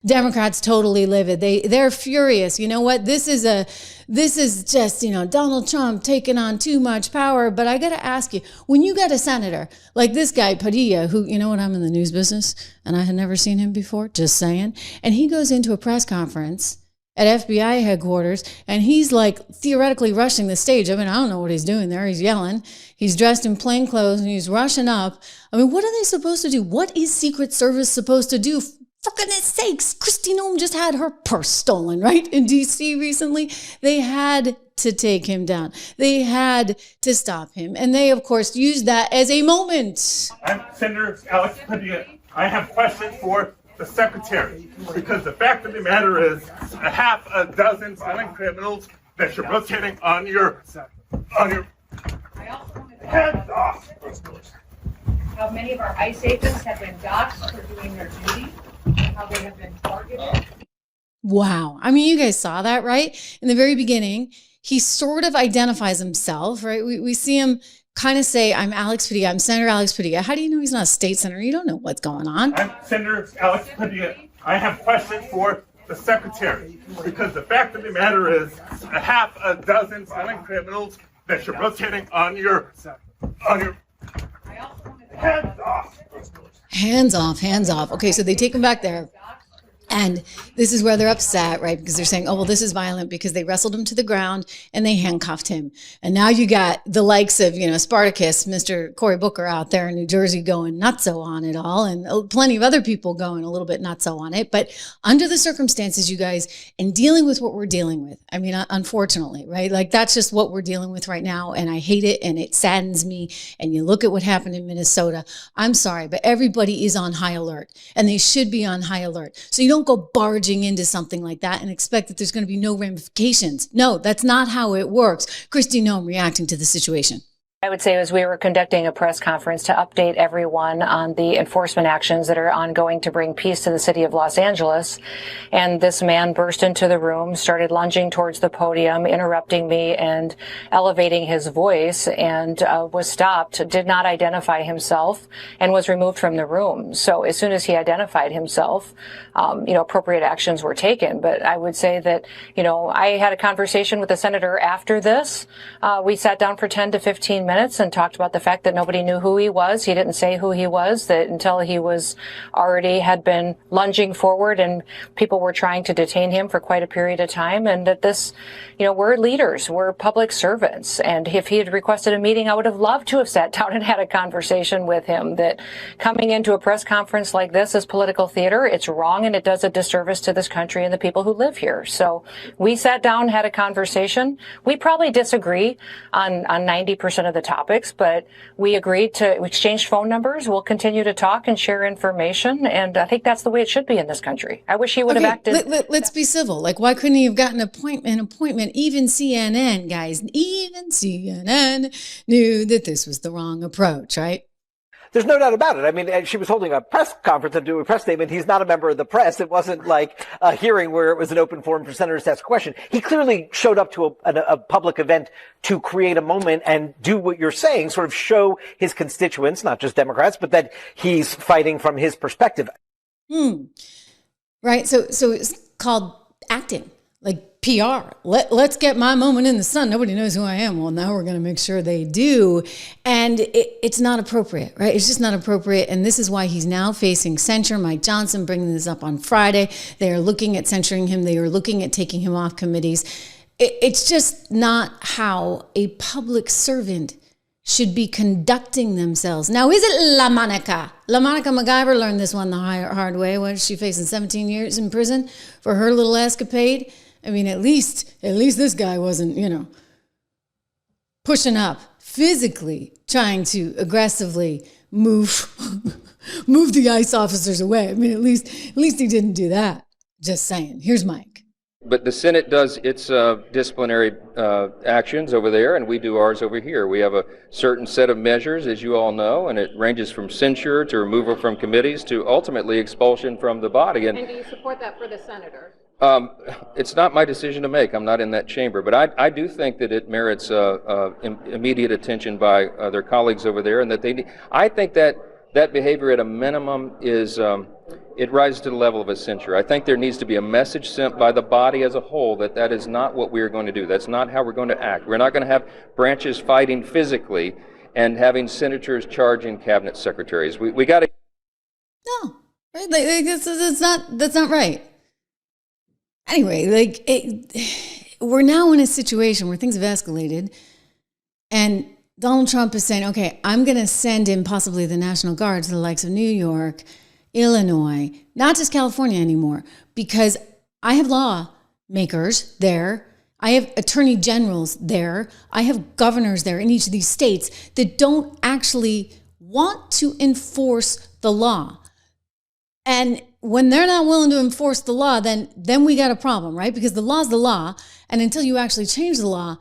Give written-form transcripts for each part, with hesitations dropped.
Democrats totally livid. They're furious. You know what? This is just, Donald Trump taking on too much power. But I got to ask you, when you got a senator like this guy, Padilla, who, you know what, I'm in the news business and I had never seen him before, just saying. And he goes into a press conference at FBI headquarters and he's like theoretically rushing the stage. I mean, I don't know what he's doing there. He's yelling. He's dressed in plain clothes and he's rushing up. I mean, what are they supposed to do? What is Secret Service supposed to do? For goodness sakes, Kristi Noem just had her purse stolen, right? In D.C. recently. They had to take him down. They had to stop him. And they, of course, used that as a moment. I'm Senator Alex Padilla. I have questions for the Secretary, because the fact of the matter is a half a dozen violent criminals that you're rotating on your heads off. How many of our ICE agents have been doxxed for doing their duty, how they have been targeted. Wow. I mean, you guys saw that, right? In the very beginning, he sort of identifies himself, right? We see him kind of say, I'm Alex Padilla, I'm Senator Alex Padilla. How do you know he's not a state senator? You don't know what's going on. I'm Senator Alex Padilla. I have questions for the Secretary, because the fact of the matter is a half a dozen violent criminals that you're rotating on your heads off. Hands off, hands off. Okay, so they take him back there. And this is where they're upset, right? Because they're saying, oh, well, this is violent because they wrestled him to the ground and they handcuffed him. And now you got the likes of, Spartacus, Mr. Cory Booker out there in New Jersey going nutso on it all, and plenty of other people going a little bit nutso on it. But under the circumstances, you guys, and dealing with what we're dealing with, I mean, unfortunately, right? Like, that's just what we're dealing with right now. And I hate it and it saddens me. And you look at what happened in Minnesota. I'm sorry, but everybody is on high alert and they should be on high alert. So you don't go barging into something like that and expect that there's going to be no ramifications. No, that's not how it works. Kristi Noem reacting to the situation. I would say as we were conducting a press conference to update everyone on the enforcement actions that are ongoing to bring peace to the city of Los Angeles. And this man burst into the room, started lunging towards the podium, interrupting me and elevating his voice, and was stopped, did not identify himself, and was removed from the room. So as soon as he identified himself, appropriate actions were taken. But I would say that, I had a conversation with the senator after this. We sat down for 10 to 15 minutes and talked about the fact that nobody knew who he was. He didn't say who he was, that until he was had been lunging forward and people were trying to detain him for quite a period of time. And that this, we're leaders, we're public servants. And if he had requested a meeting, I would have loved to have sat down and had a conversation with him. That coming into a press conference like this is political theater. It's wrong and it does a disservice to this country and the people who live here. So we sat down, had a conversation. We probably disagree on 90% of the topics, but we agreed to exchange phone numbers. We'll continue to talk and share information, and I think that's the way it should be in this country. I wish he would have acted. Let's be civil. Like, why couldn't he have gotten an appointment? Even CNN, guys, even CNN knew that this was the wrong approach, right? There's no doubt about it. I mean, she was holding a press conference and doing a press statement. He's not a member of the press. It wasn't like a hearing where it was an open forum for senators to ask a question. He clearly showed up to a public event to create a moment and do what you're saying, sort of show his constituents, not just Democrats, but that he's fighting from his perspective. Right. So it's called acting, like PR. Let's get my moment in the sun. Nobody knows who I am. Well, now we're going to make sure they do. And it's not appropriate, right? It's just not appropriate. And this is why he's now facing censure. Mike Johnson bringing this up on Friday. They are looking at censuring him. They are looking at taking him off committees. It's just not how a public servant should be conducting themselves. Now, is it La Monica? La Monica MacGyver learned this one the hard way. What is she facing? 17 years in prison for her little escapade? I mean, at least this guy wasn't, pushing up, physically trying to aggressively move the ICE officers away. I mean, at least he didn't do that. Just saying. Here's Mike. But the Senate does its disciplinary actions over there, and we do ours over here. We have a certain set of measures, as you all know, and it ranges from censure to removal from committees to ultimately expulsion from the body. And do you support that for the senator? It's not my decision to make. I'm not in that chamber. But I do think that it merits immediate attention by their colleagues over there, and that I think that that behavior at a minimum is, it rises to the level of a censure. I think there needs to be a message sent by the body as a whole that that is not what we are going to do. That's not how we're going to act. We're not going to have branches fighting physically and having senators charging cabinet secretaries. We got to. No, right? That's not right. Anyway, we're now in a situation where things have escalated, and Donald Trump is saying, okay, I'm going to send in possibly the National Guard to the likes of New York, Illinois, not just California anymore, because I have lawmakers there. I have attorney generals there. I have governors there in each of these states that don't actually want to enforce the law. And when they're not willing to enforce the law, then we got a problem, right? Because the law's the law. And until you actually change the law,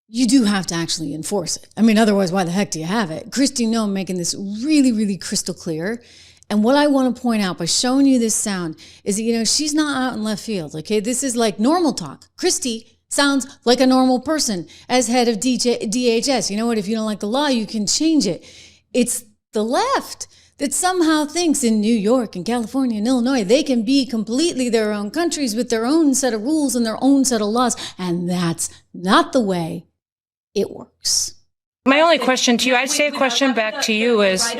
you do have to actually enforce it. I mean, otherwise, why the heck do you have it? Kristi Noem making this really, really crystal clear. And what I want to point out by showing you this sound is that, she's not out in left field, okay? This is like normal talk. Kristi sounds like a normal person as head of DHS. You know what? If you don't like the law, you can change it. It's the left that somehow thinks in New York and California and Illinois, they can be completely their own countries with their own set of rules and their own set of laws. And that's not the way it works. My only question to you, I'd say a question back to you is,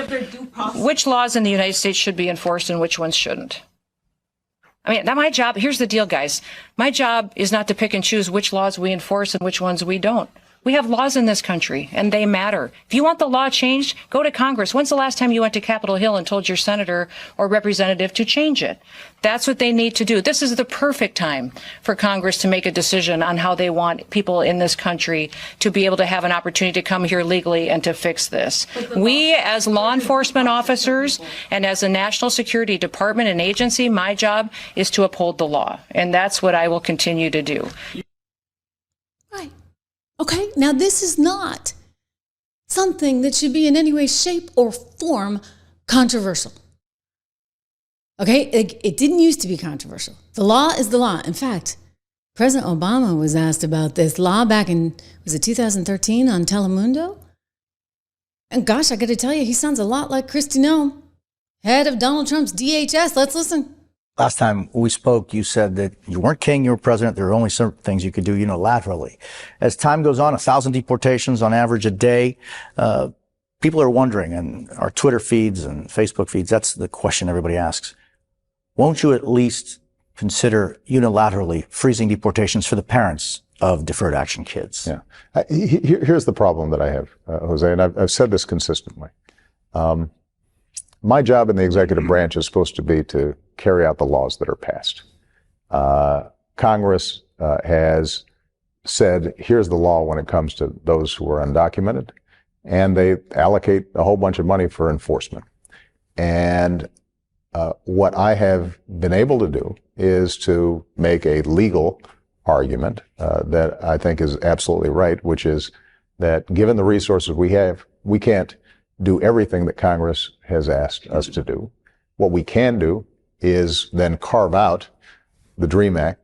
which laws in the United States should be enforced and which ones shouldn't? I mean, my job, here's the deal, guys. My job is not to pick and choose which laws we enforce and which ones we don't. We have laws in this country, and they matter. If you want the law changed, go to Congress. When's the last time you went to Capitol Hill and told your senator or representative to change it? That's what they need to do. This is the perfect time for Congress to make a decision on how they want people in this country to be able to have an opportunity to come here legally and to fix this. We, as law enforcement officers and as a national security department and agency, my job is to uphold the law, and that's what I will continue to do. Right. Okay, now this is not something that should be in any way, shape, or form controversial. Okay, it didn't used to be controversial. The law is the law. In fact, President Obama was asked about this law back in, was it 2013 on Telemundo? And gosh, I got to tell you, he sounds a lot like Kristi Noem, head of Donald Trump's DHS. Let's listen. Last time we spoke, you said that you weren't king, you were president. There were only certain things you could do unilaterally. As time goes on, 1,000 deportations on average a day. People are wondering, and our Twitter feeds and Facebook feeds, that's the question everybody asks. Won't you at least consider unilaterally freezing deportations for the parents of deferred action kids? Yeah. Here's the problem that I have, Jose, and I've said this consistently. My job in the executive branch is supposed to be to carry out the laws that are passed. Congress has said, here's the law when it comes to those who are undocumented, and they allocate a whole bunch of money for enforcement. And what I have been able to do is to make a legal argument that I think is absolutely right, which is that given the resources we have, we can't do everything that Congress has asked us to do. What we can do is then carve out the DREAM Act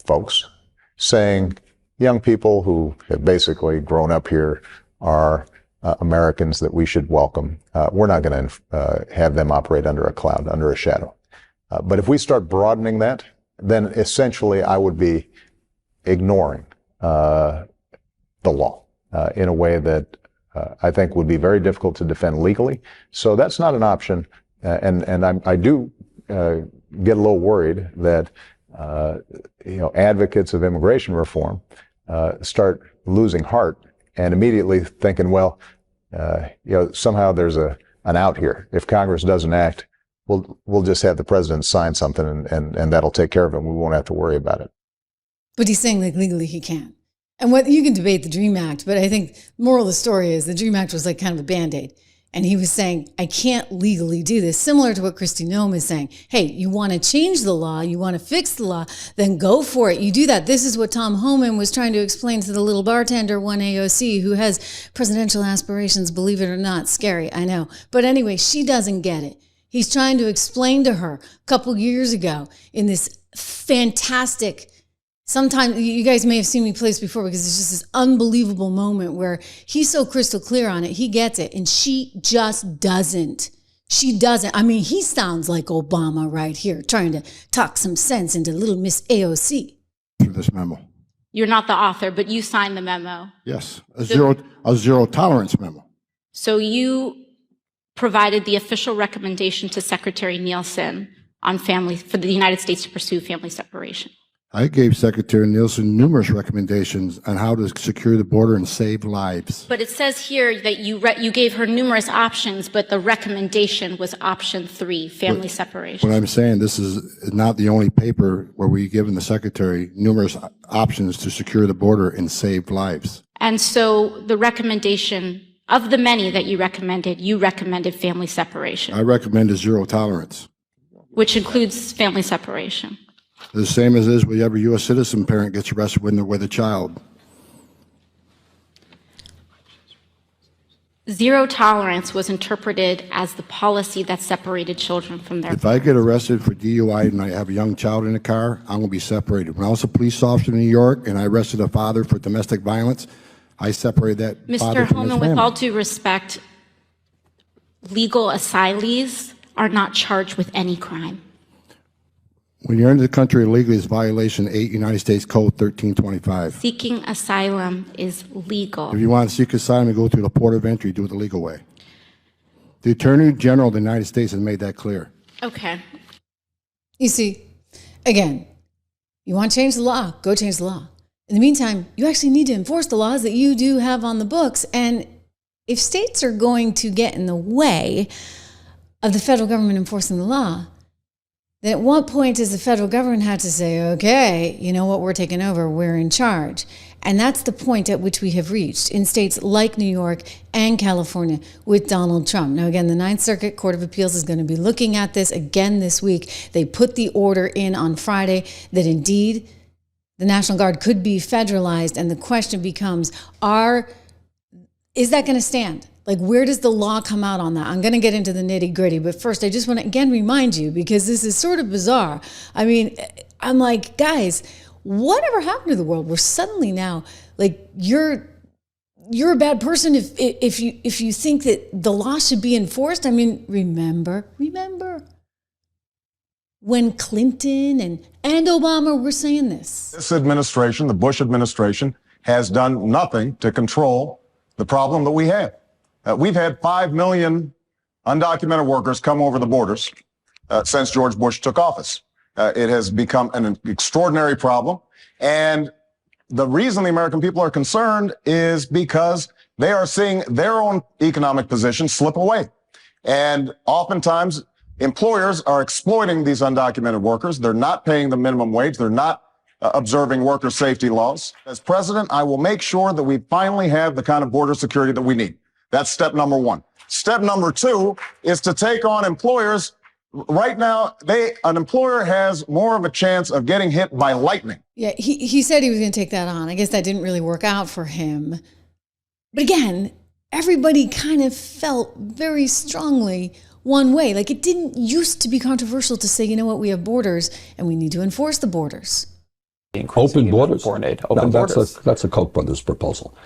folks, saying young people who have basically grown up here are Americans that we should welcome. We're not going to have them operate under a cloud, under a shadow. But if we start broadening that, then essentially I would be ignoring the law in a way that I think would be very difficult to defend legally. So that's not an option. And I do get a little worried that advocates of immigration reform start losing heart and immediately thinking, well, somehow there's an out here. If Congress doesn't act, we'll just have the president sign something and that'll take care of it. We won't have to worry about it. But he's saying like legally he can. And what you can debate the DREAM Act, but I think the moral of the story is the DREAM Act was like kind of a Band-Aid. And he was saying, I can't legally do this, similar to what Kristi Noem is saying. Hey, you want to change the law, you want to fix the law, then go for it. You do that. This is what Tom Homan was trying to explain to the little bartender, one AOC, who has presidential aspirations, believe it or not. Scary, I know. But anyway, she doesn't get it. He's trying to explain to her a couple years ago in this fantastic Sometimes you guys may have seen me play this before because it's just this unbelievable moment where he's so crystal clear on it. He gets it. And she just doesn't. She doesn't. I mean, he sounds like Obama right here, trying to talk some sense into little Miss AOC. For this memo. You're not the author, but you signed the memo. Yes, a zero tolerance memo. So you provided the official recommendation to Secretary Nielsen on for the United States to pursue family separation. I gave Secretary Nielsen numerous recommendations on how to secure the border and save lives. But it says here that you gave her numerous options, but the recommendation was option 3, family separation. What I'm saying, this is not the only paper where we've given the Secretary numerous options to secure the border and save lives. And so the recommendation, of the many that you recommended family separation. I recommended zero tolerance. Which includes family separation. The same as is whenever a U.S. citizen parent gets arrested when they're with a child. Zero tolerance was interpreted as the policy that separated children from their If I get arrested for DUI and I have a young child in the car, I'm going to be separated. When I was a police officer in New York and I arrested a father for domestic violence, I separated that father from his Mr. Holman, family. with all due respect, legal asylees are not charged with any crime. When you're into the country illegally, it's violation 8 United States Code 1325. Seeking asylum is legal. If you want to seek asylum, you go through the port of entry, do it the legal way. The Attorney General of the United States has made that clear. Okay. You see, again, you want to change the law, go change the law. In the meantime, you actually need to enforce the laws that you do have on the books. And if states are going to get in the way of the federal government enforcing the law, then at what point does the federal government have to say, okay, you know what, we're taking over, we're in charge? And that's the point at which we have reached in states like New York and California with Donald Trump. Now, again, the Ninth Circuit Court of Appeals is going to be looking at this again this week. They put the order in on Friday that indeed the National Guard could be federalized. And the question becomes, is that going to stand? Like, where does the law come out on that? I'm going to get into the nitty gritty, but first I just want to again remind you, because this is sort of bizarre. I mean, I'm like, guys, whatever happened to the world where suddenly now, like, you're a bad person if you think that the law should be enforced? I mean, remember when Clinton and Obama were saying this? This administration, the Bush administration, has done nothing to control the problem that we have. We've had 5 million undocumented workers come over the borders since George Bush took office. It has become an extraordinary problem. And the reason the American people are concerned is because they are seeing their own economic position slip away. And oftentimes, employers are exploiting these undocumented workers. They're not paying the minimum wage. They're not observing worker safety laws. As president, I will make sure that we finally have the kind of border security that we need. That's step number 1. Step number 2 is to take on employers. Right now, an employer has more of a chance of getting hit by lightning. Yeah, he said he was going to take that on. I guess that didn't really work out for him. But again, everybody kind of felt very strongly one way. Like, it didn't used to be controversial to say, you know what, we have borders and we need to enforce the borders. Open borders. Borders. That's a Koch brothers proposal.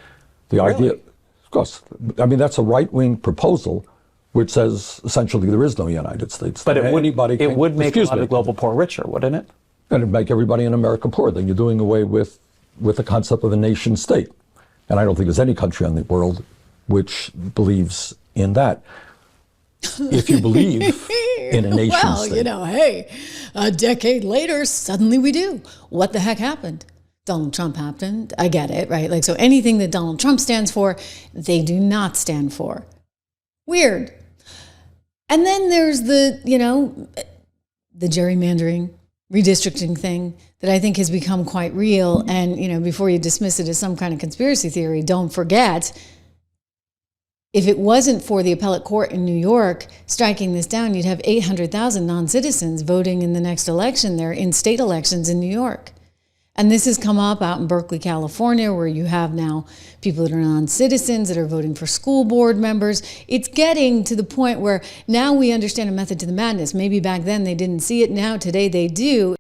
The idea, of course, I mean, that's a right-wing proposal which says essentially there is no United States. But it would make a lot of global poor richer, wouldn't it? And it'd make everybody in America poor. Then you're doing away with the concept of a nation state. And I don't think there's any country in the world which believes in that. If you believe in a nation well, state. you know, hey, a decade later, suddenly we do. What the heck happened? Donald Trump happened. I get it, right? Like, so anything that Donald Trump stands for, they do not stand for. Weird. And then there's the gerrymandering, redistricting thing that I think has become quite real. And, you know, before you dismiss it as some kind of conspiracy theory, don't forget, if it wasn't for the appellate court in New York striking this down, you'd have 800,000 non-citizens voting in the next election there in state elections in New York. And this has come up out in Berkeley, California, where you have now people that are non-citizens that are voting for school board members. It's getting to the point where now we understand a method to the madness. Maybe back then they didn't see it. Now, today they do.